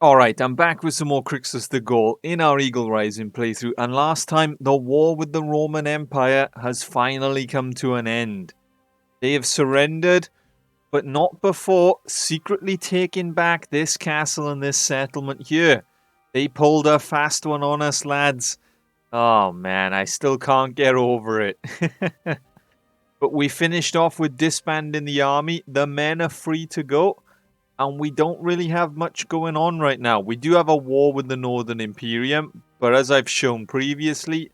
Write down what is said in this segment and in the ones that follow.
Alright, I'm back with some more Crixus the Gaul in our Eagle Rising playthrough, and last time, the war with the Roman Empire has finally come to an end. They have surrendered, but not before secretly taking back this castle and this settlement here. They pulled a fast one on us, lads. Oh man, I still can't get over it. But we finished off with disbanding the army. The men are free to go. And we don't really have much going on right now. We do have a war with the Northern Imperium, but as I've shown previously,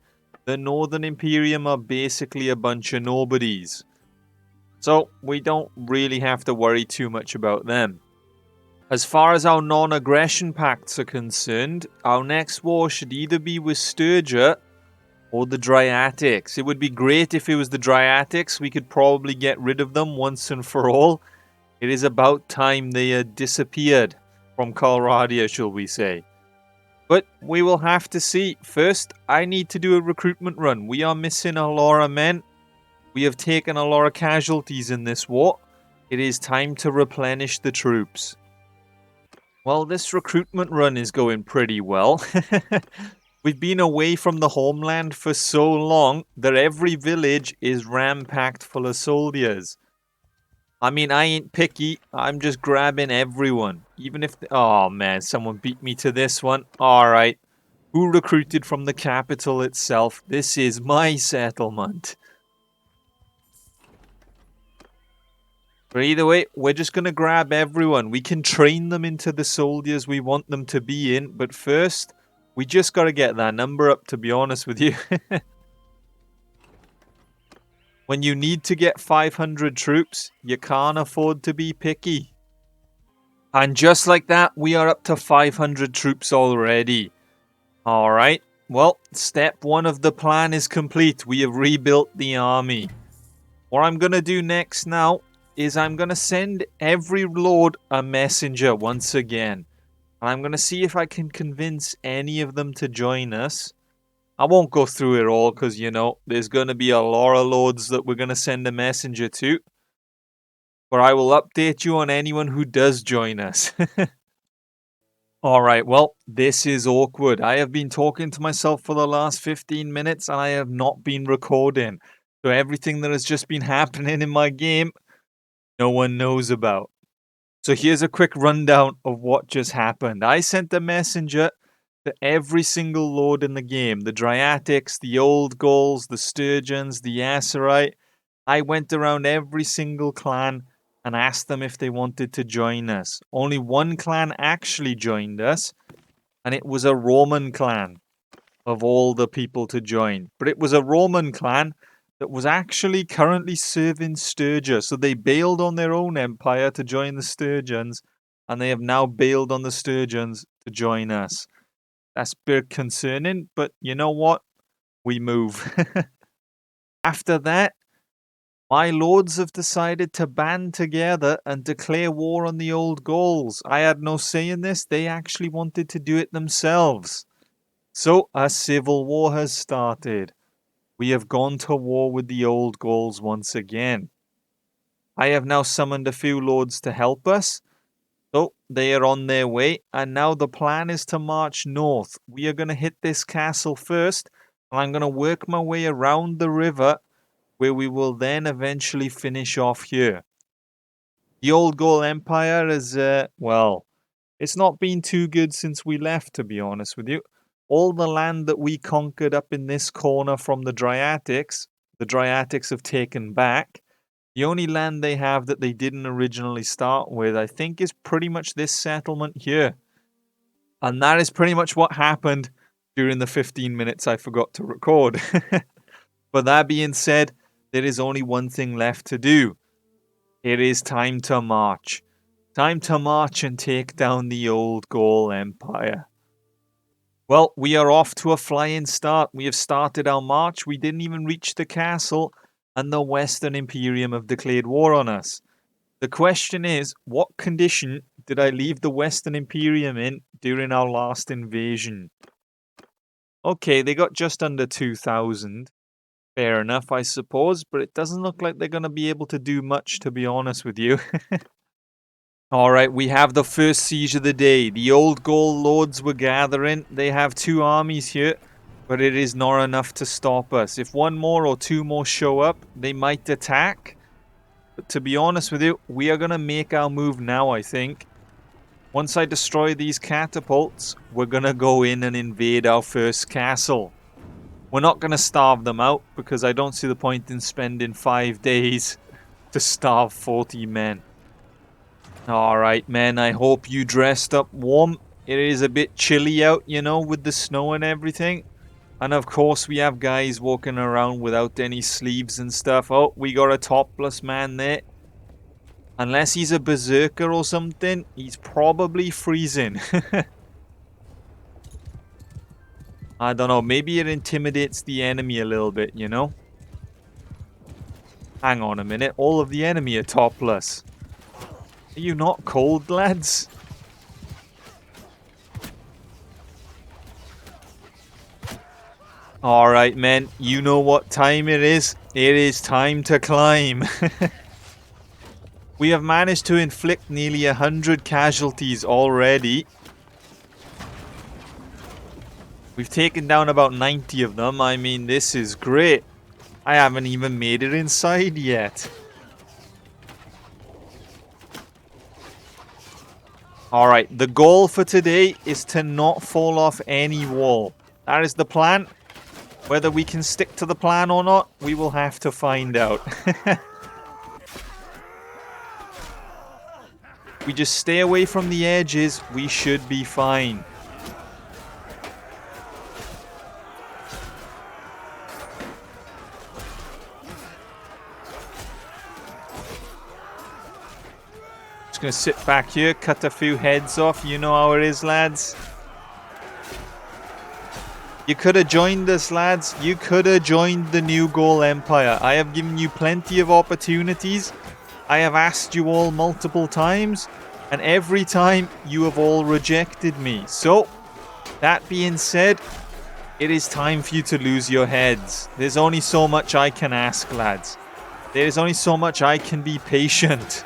the Northern Imperium are basically a bunch of nobodies. So we don't really have to worry too much about them. As far as our non-aggression pacts are concerned, our next war should either be with Sturgia or the Dryatics. It would be great if it was the Dryatics. We could probably get rid of them once and for all. It is about time they had disappeared from Colradia, shall we say. But we will have to see. First, I need to do a recruitment run. We are missing a lot of men. We have taken a lot of casualties in this war. It is time to replenish the troops. Well, this recruitment run is going pretty well. We've been away from the homeland for so long that every village is ram-packed full of soldiers. I mean, I ain't picky. I'm just grabbing everyone. Even if... Oh, man. Someone beat me to this one. Alright. Who recruited from the capital itself? This is my settlement. But either way, we're just going to grab everyone. We can train them into the soldiers we want them to be in. But first, we just got to get that number up, to be honest with you. When you need to get 500 troops, you can't afford to be picky. And just like that, we are up to 500 troops already. Alright, well, step one of the plan is complete. We have rebuilt the army. What I'm going to do next now is I'm going to send every lord a messenger once again. And I'm going to see if I can convince any of them to join us. I won't go through it all because, you know, there's going to be a lot of lords that we're going to send a messenger to. But I will update you on anyone who does join us. Alright, well, this is awkward. I have been talking to myself for the last 15 minutes and I have not been recording. So everything that has just been happening in my game, no one knows about. So here's a quick rundown of what just happened. I sent a messenger to every single lord in the game. The Dryatics, the Old Gauls, the Sturgeons, the Acerite. I went around every single clan and asked them if they wanted to join us. Only one clan actually joined us, and it was a Roman clan of all the people to join. But it was a Roman clan that was actually currently serving Sturgia. So they bailed on their own empire to join the Sturgeons, and they have now bailed on the Sturgeons to join us. That's a bit concerning, but you know what? We move. After that, my lords have decided to band together and declare war on the Old Gauls. I had no say in this. They actually wanted to do it themselves. So a civil war has started. We have gone to war with the Old Gauls once again. I have now summoned a few lords to help us. So they are on their way, and now the plan is to march north. We are going to hit this castle first, and I'm going to work my way around the river, where we will then eventually finish off here. The Old Gaul Empire is, well, it's not been too good since we left, to be honest with you. All the land that we conquered up in this corner from the Dryatics have taken back. The only land they have that they didn't originally start with, I think, is pretty much this settlement here. And that is pretty much what happened during the 15 minutes I forgot to record. But that being said, there is only one thing left to do. It is time to march. Time to march and take down the Old Gaul Empire. Well, we are off to a flying start. We have started our march. We didn't even reach the castle, and the Western Imperium have declared war on us. The question is, what condition did I leave the Western Imperium in during our last invasion? Okay, they got just under 2,000. Fair enough, I suppose, but it doesn't look like they're going to be able to do much, to be honest with you. Alright, we have the first siege of the day. The old Gaul lords were gathering. They have 2 armies here, but it is not enough to stop us. If 1 more or 2 more show up, they might attack. But to be honest with you, we are going to make our move now, I think. Once I destroy these catapults, we're going to go in and invade our first castle. We're not going to starve them out, because I don't see the point in spending 5 days to starve 40 men. Alright, men, I hope you dressed up warm. It is a bit chilly out, you know, with the snow and everything. And of course, we have guys walking around without any sleeves and stuff. Oh, we got a topless man there. Unless he's a berserker or something, he's probably freezing. I don't know, maybe it intimidates the enemy a little bit, you know? Hang on a minute, all of the enemy are topless. Are you not cold, lads? Alright, men. You know what time it is. It is time to climb. We have managed to inflict nearly 100 casualties already. We've taken down about 90 of them. I mean, this is great. I haven't even made it inside yet. Alright, the goal for today is to not fall off any wall. That is the plan. Whether we can stick to the plan or not, we will have to find out. We just stay away from the edges, we should be fine. Gonna sit back here, cut a few heads off. You know how it is, lads. You could have joined us, lads. You could have joined the new Gaul Empire. I have given you plenty of opportunities. I have asked you all multiple times, and every time you have all rejected me. So, that being said, it is time for you to lose your heads. There's only so much I can ask, lads. There's only so much I can be patient.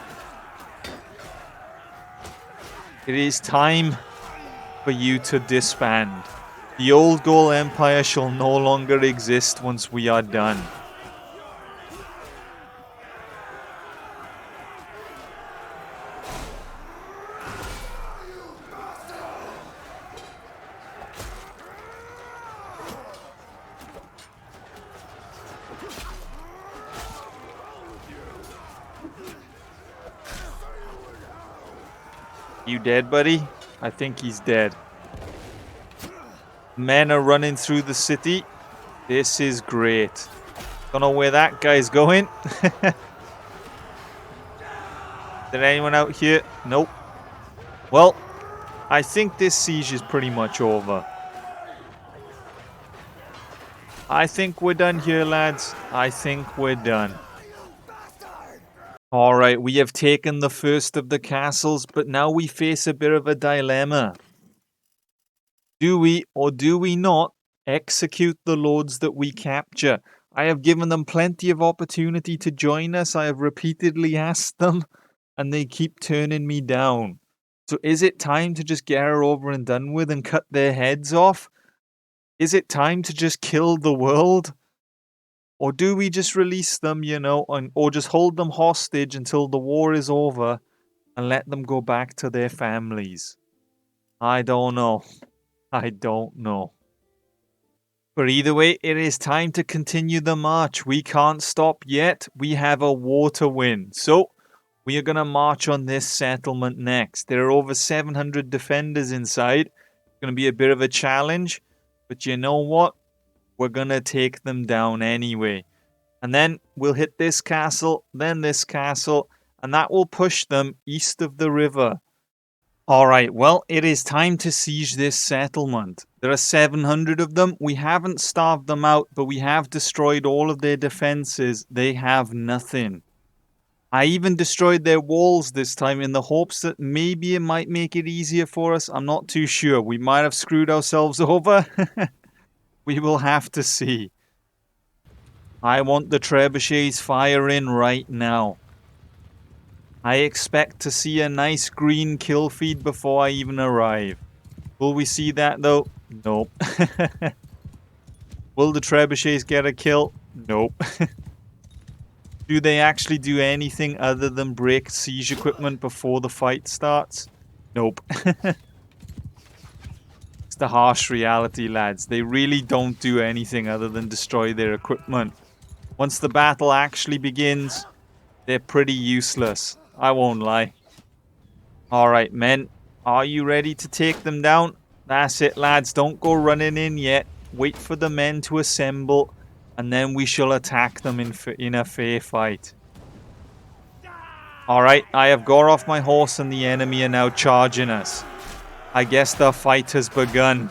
It is time for you to disband. The old Gaul Empire shall no longer exist once we are done. You dead, buddy? I think he's dead. Men are running through the city. This is great. Don't know where that guy's going. Is there anyone out here? Nope. Well, I think this siege is pretty much over. I think we're done here, lads. I think we're done. Alright, we have taken the first of the castles, but now we face a bit of a dilemma. Do we, or do we not, execute the lords that we capture? I have given them plenty of opportunity to join us. I have repeatedly asked them, and they keep turning me down. So is it time to just get her over and done with and cut their heads off? Is it time to just kill the world? Or do we just release them, you know, or just hold them hostage until the war is over and let them go back to their families? I don't know. I don't know. But either way, it is time to continue the march. We can't stop yet. We have a war to win. So, we are going to march on this settlement next. There are over 700 defenders inside. It's going to be a bit of a challenge. But you know what? We're going to take them down anyway. And then we'll hit this castle, then this castle, and that will push them east of the river. Alright, well, it is time to siege this settlement. There are 700 of them. We haven't starved them out, but we have destroyed all of their defenses. They have nothing. I even destroyed their walls this time in the hopes that maybe it might make it easier for us. I'm not too sure. We might have screwed ourselves over. We will have to see. I want the trebuchets firing right now. I expect to see a nice green kill feed before I even arrive. Will we see that though? Nope. Will the trebuchets get a kill? Nope. Do they actually do anything other than break siege equipment before the fight starts? Nope. It's the harsh reality, lads. They really don't do anything other than destroy their equipment. Once the battle actually begins, they're pretty useless. I won't lie. Alright, men. Are you ready to take them down? That's it, lads. Don't go running in yet. Wait for the men to assemble, and then we shall attack them in a fair fight. Alright, I have got off my horse and the enemy are now charging us. I guess the fight has begun.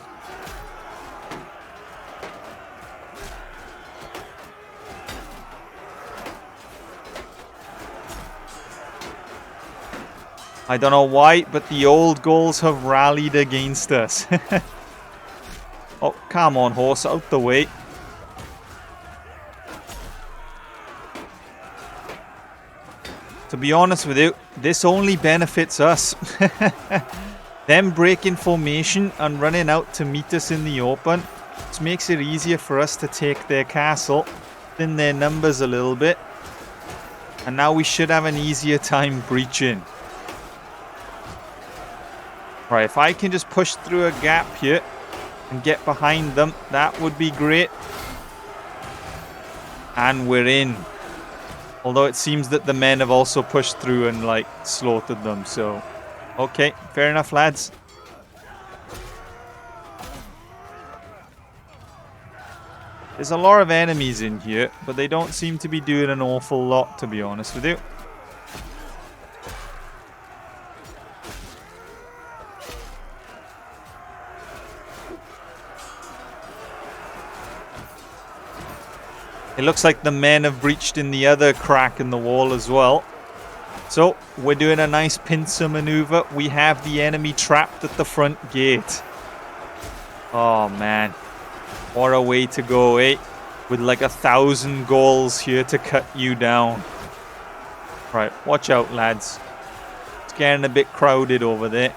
I don't know why, but the old Gauls have rallied against us. Oh, come on, horse, out the way. To be honest with you, this only benefits us. Them breaking formation and running out to meet us in the open just makes it easier for us to take their castle, thin their numbers a little bit, and now we should have an easier time breaching. Right, if I can just push through a gap here and get behind them, that would be great. And we're in. Although it seems that the men have also pushed through and, like, slaughtered them, so... Okay, fair enough, lads. There's a lot of enemies in here, but they don't seem to be doing an awful lot, to be honest with you. It looks like the men have breached in the other crack in the wall as well. So, we're doing a nice pincer maneuver. We have the enemy trapped at the front gate. Oh, man. What a way to go, eh? With like 1,000 Gauls here to cut you down. Right, watch out, lads. It's getting a bit crowded over there.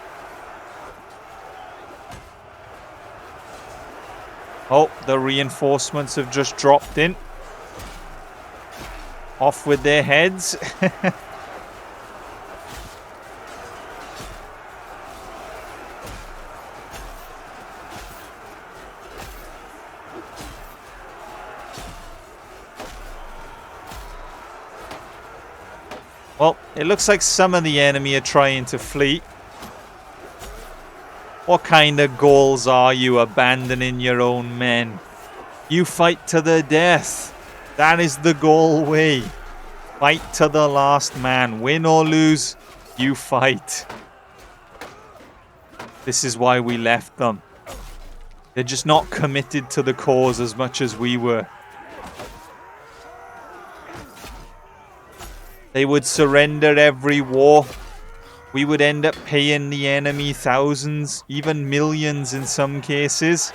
Oh, the reinforcements have just dropped in. Off with their heads. Well, it looks like some of the enemy are trying to flee. What kind of Gauls are you, abandoning your own men? You fight to the death. That is the Gaul way. Fight to the last man. Win or lose, you fight. This is why we left them. They're just not committed to the cause as much as we were. They would surrender every war. We would end up paying the enemy thousands, even millions in some cases.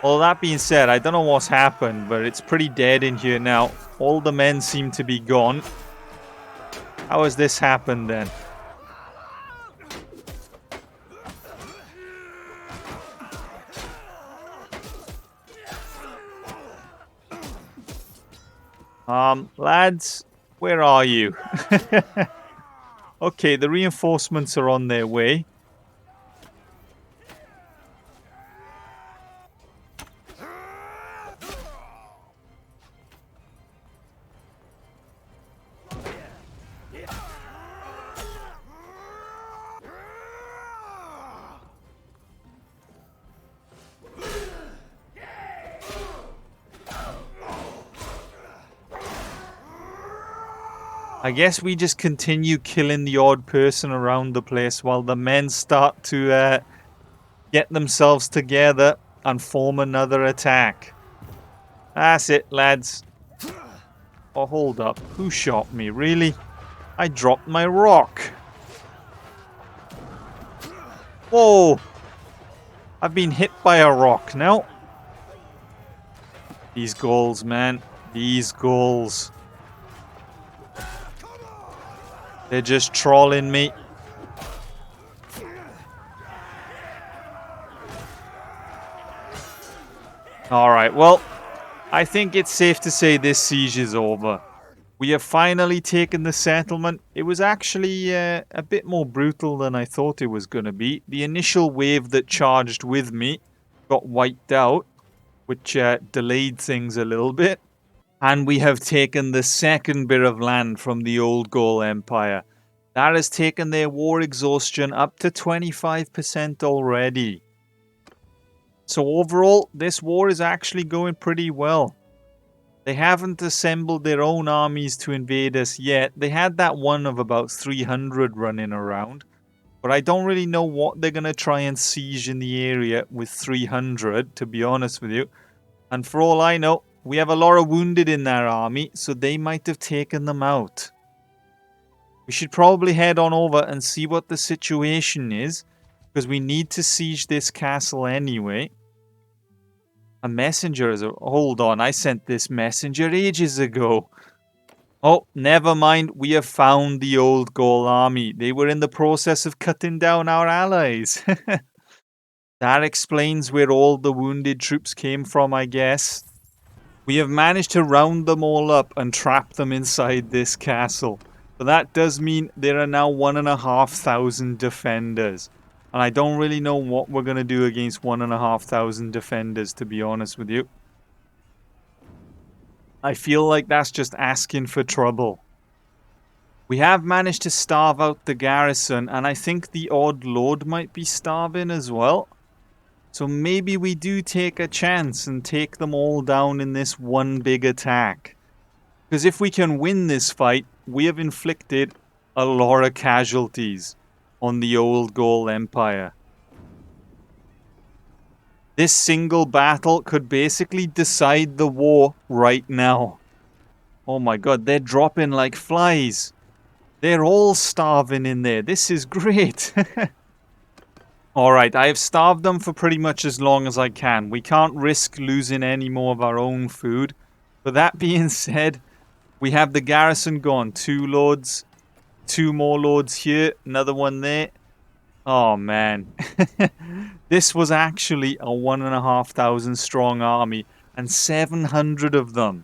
Well, that being said, I don't know what's happened, but it's pretty dead in here now. All the men seem to be gone. How has this happened then? Lads, where are you? Okay, the reinforcements are on their way. I guess we just continue killing the odd person around the place while the men start to get themselves together and form another attack. That's it, lads. Oh, hold up. Who shot me? Really? I dropped my rock. Whoa! I've been hit by a rock now. These Gauls, man. These Gauls. They're just trolling me. Alright, well, I think it's safe to say this siege is over. We have finally taken the settlement. It was actually a bit more brutal than I thought it was going to be. The initial wave that charged with me got wiped out, which delayed things a little bit. And we have taken the second bit of land from the old Gaul Empire. That has taken their war exhaustion up to 25% already. So overall, this war is actually going pretty well. They haven't assembled their own armies to invade us yet. They had that one of about 300 running around. But I don't really know what they're going to try and siege in the area with 300, to be honest with you. And for all I know, we have a lot of wounded in their army, so they might have taken them out. We should probably head on over and see what the situation is, because we need to siege this castle anyway. A messenger is hold on, I sent this messenger ages ago. Oh, never mind, we have found the old Gaul army. They were in the process of cutting down our allies. That explains where all the wounded troops came from, I guess. We have managed to round them all up and trap them inside this castle. But that does mean there are now 1,500 defenders. And I don't really know what we're going to do against 1,500 defenders, to be honest with you. I feel like that's just asking for trouble. We have managed to starve out the garrison, and I think the odd lord might be starving as well. So maybe we do take a chance and take them all down in this one big attack. Because if we can win this fight, we have inflicted a lot of casualties on the old Gaul Empire. This single battle could basically decide the war right now. Oh my god, they're dropping like flies. They're all starving in there. This is great. Alright, I have starved them for pretty much as long as I can. We can't risk losing any more of our own food. But that being said, we have the garrison gone. 2 lords. 2 more lords here. Another one there. Oh, man. This was actually a 1,500 strong army. And 700 of them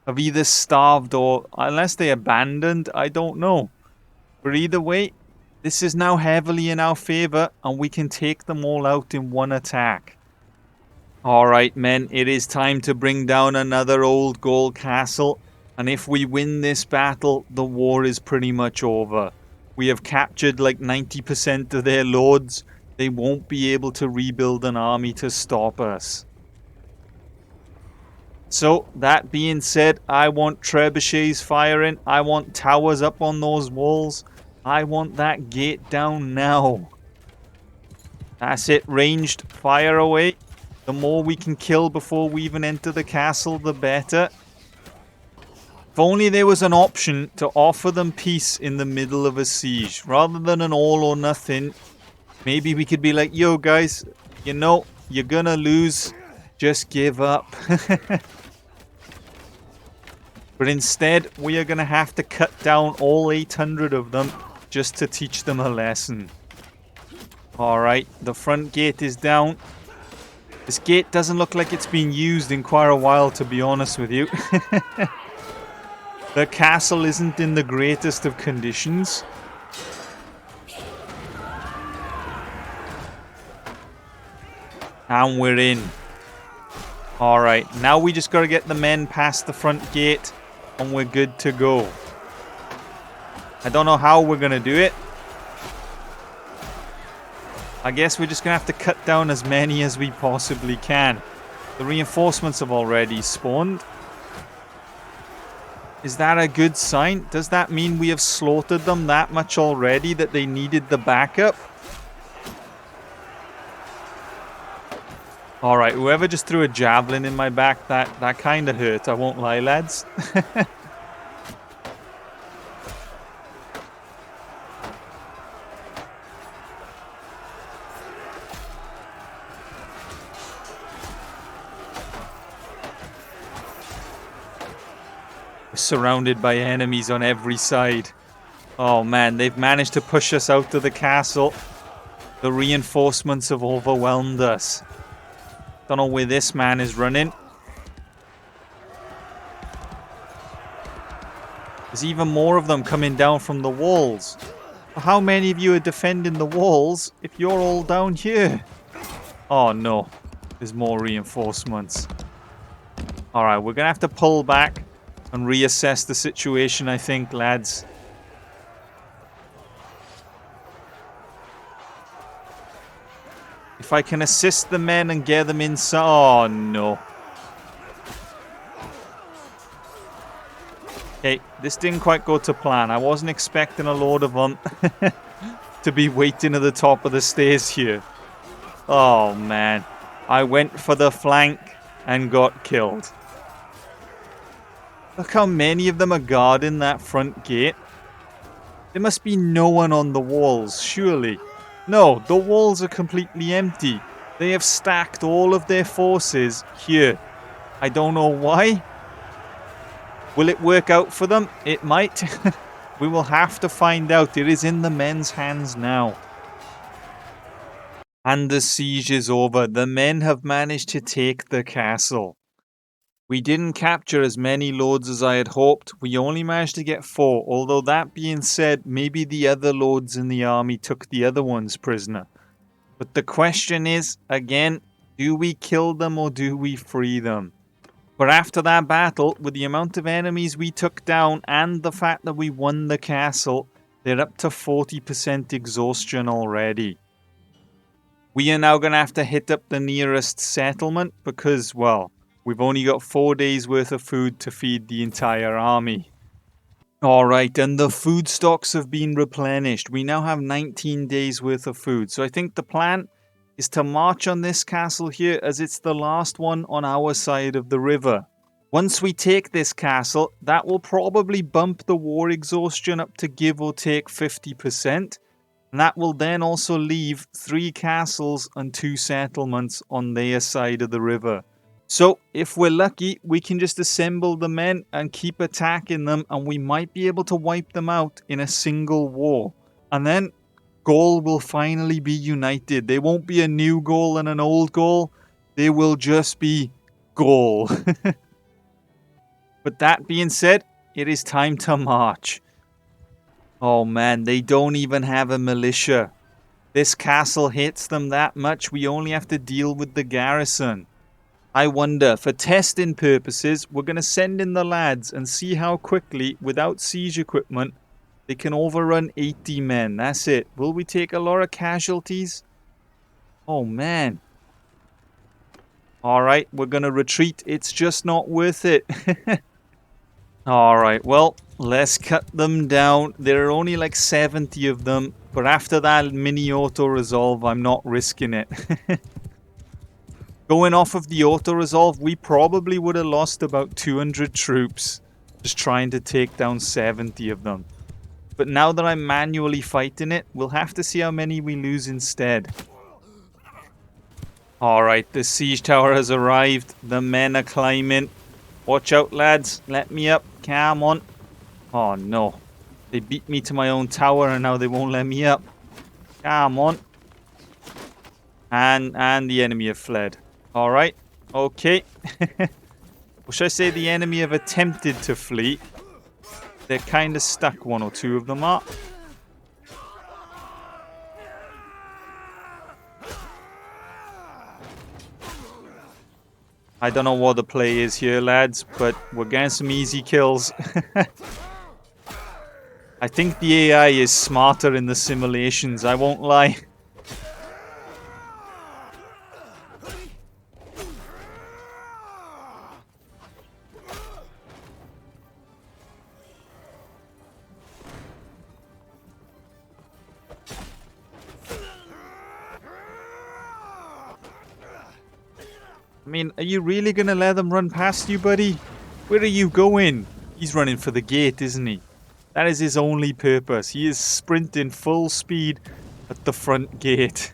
have either starved or, unless they abandoned, I don't know. But either way, this is now heavily in our favor. And we can take them all out in one attack. Alright, men. It is time to bring down another old Gaul castle. And if we win this battle, the war is pretty much over. We have captured like 90% of their lords. They won't be able to rebuild an army to stop us. So, that being said, I want trebuchets firing. I want towers up on those walls. I want that gate down now. That's it, ranged. Fire away. The more we can kill before we even enter the castle, the better. If only there was an option to offer them peace in the middle of a siege. Rather than an all or nothing. Maybe we could be like, yo guys, you know, you're gonna lose. Just give up. But instead, we are gonna have to cut down all 800 of them just to teach them a lesson. Alright, the front gate is down. This gate doesn't look like it's been used in quite a while, to be honest with you. The castle isn't in the greatest of conditions. And we're in. Alright, now we just gotta get the men past the front gate and we're good to go. I don't know how we're gonna do it. I guess we're just gonna have to cut down as many as we possibly can. The reinforcements have already spawned. Is that a good sign? Does that mean we have slaughtered them that much already that they needed the backup? Alright, whoever just threw a javelin in my back, that kind of hurt, I won't lie, lads. We're surrounded by enemies on every side. Oh man, they've managed to push us out of the castle. The reinforcements have overwhelmed us. Don't know where this man is running. There's even more of them coming down from the walls. How many of you are defending the walls if you're all down here? Oh no, there's more reinforcements. Alright, we're going to have to pull back and reassess the situation, I think, lads. If I can assist the men and get them inside... Oh no. Okay, this didn't quite go to plan. I wasn't expecting a load of them to be waiting at the top of the stairs here. Oh, man. I went for the flank and got killed. Look how many of them are guarding that front gate. There must be no one on the walls, surely. No, the walls are completely empty. They have stacked all of their forces here. I don't know why. Will it work out for them? It might. We will have to find out. It is in the men's hands now. And the siege is over. The men have managed to take the castle. We didn't capture as many lords as I had hoped. We only managed to get 4. Although that being said, maybe the other lords in the army took the other ones prisoner. But the question is, again, do we kill them or do we free them? But after that battle, with the amount of enemies we took down and the fact that we won the castle, they're up to 40% exhaustion already. We are now going to have to hit up the nearest settlement because, well, we've only got 4 days worth of food to feed the entire army. Alright, and the food stocks have been replenished. We now have 19 days worth of food. So I think the plan is to march on this castle here as it's the last one on our side of the river. Once we take this castle, that will probably bump the war exhaustion up to give or take 50%. And that will then also leave 3 castles and 2 settlements on their side of the river. So, if we're lucky, we can just assemble the men and keep attacking them, and we might be able to wipe them out in a single war. And then Gaul will finally be united. There won't be a new Gaul and an old Gaul. There will just be Gaul. But that being said, it is time to march. Oh man, they don't even have a militia. This castle hits them that much, we only have to deal with the garrison. I wonder, for testing purposes, we're going to send in the lads and see how quickly, without siege equipment, they can overrun 80 men. That's it. Will we take a lot of casualties? Oh, man. Alright, we're going to retreat. It's just not worth it. Alright, well, let's cut them down. There are only like 70 of them. But after that mini auto-resolve, I'm not risking it. Going off of the auto-resolve, we probably would have lost about 200 troops just trying to take down 70 of them. But now that I'm manually fighting it, we'll have to see how many we lose instead. Alright, the siege tower has arrived. The men are climbing. Watch out, lads. Let me up. Come on. Oh, no. They beat me to my own tower and now they won't let me up. Come on. And the enemy have fled. Alright, okay. Or should I say the enemy have attempted to flee? They're kind of stuck, 1 or 2 of them are. I don't know what the play is here, lads, but we're getting some easy kills. I think the AI is smarter in the simulations, I won't lie. I mean, are you really going to let them run past you, buddy? Where are you going? He's running for the gate, isn't he? That is his only purpose. He is sprinting full speed at the front gate.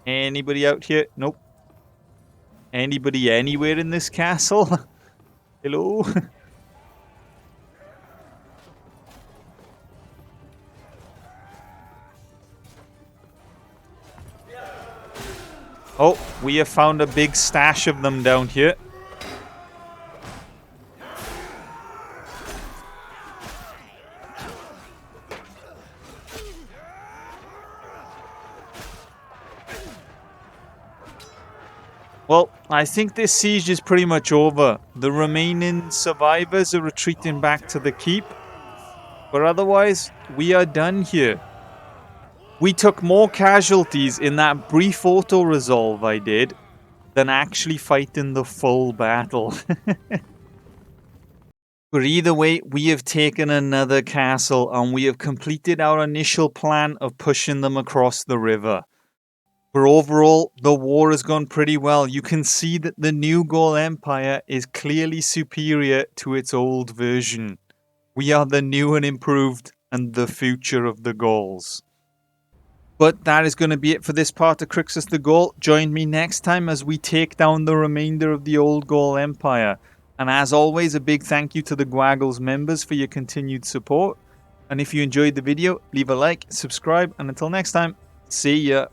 Anybody out here? Nope. Anybody anywhere in this castle? Hello? Oh, we have found a big stash of them down here. Well, I think this siege is pretty much over. The remaining survivors are retreating back to the keep. But otherwise, we are done here. We took more casualties in that brief auto-resolve I did than actually fighting the full battle. But either way, we have taken another castle and we have completed our initial plan of pushing them across the river. But overall, the war has gone pretty well. You can see that the new Gaul Empire is clearly superior to its old version. We are the new and improved and the future of the Gauls. But that is going to be it for this part of Crixus the Gaul. Join me next time as we take down the remainder of the old Gaul Empire. And as always, a big thank you to the Gwaggles members for your continued support. And if you enjoyed the video, leave a like, subscribe, and until next time, see ya.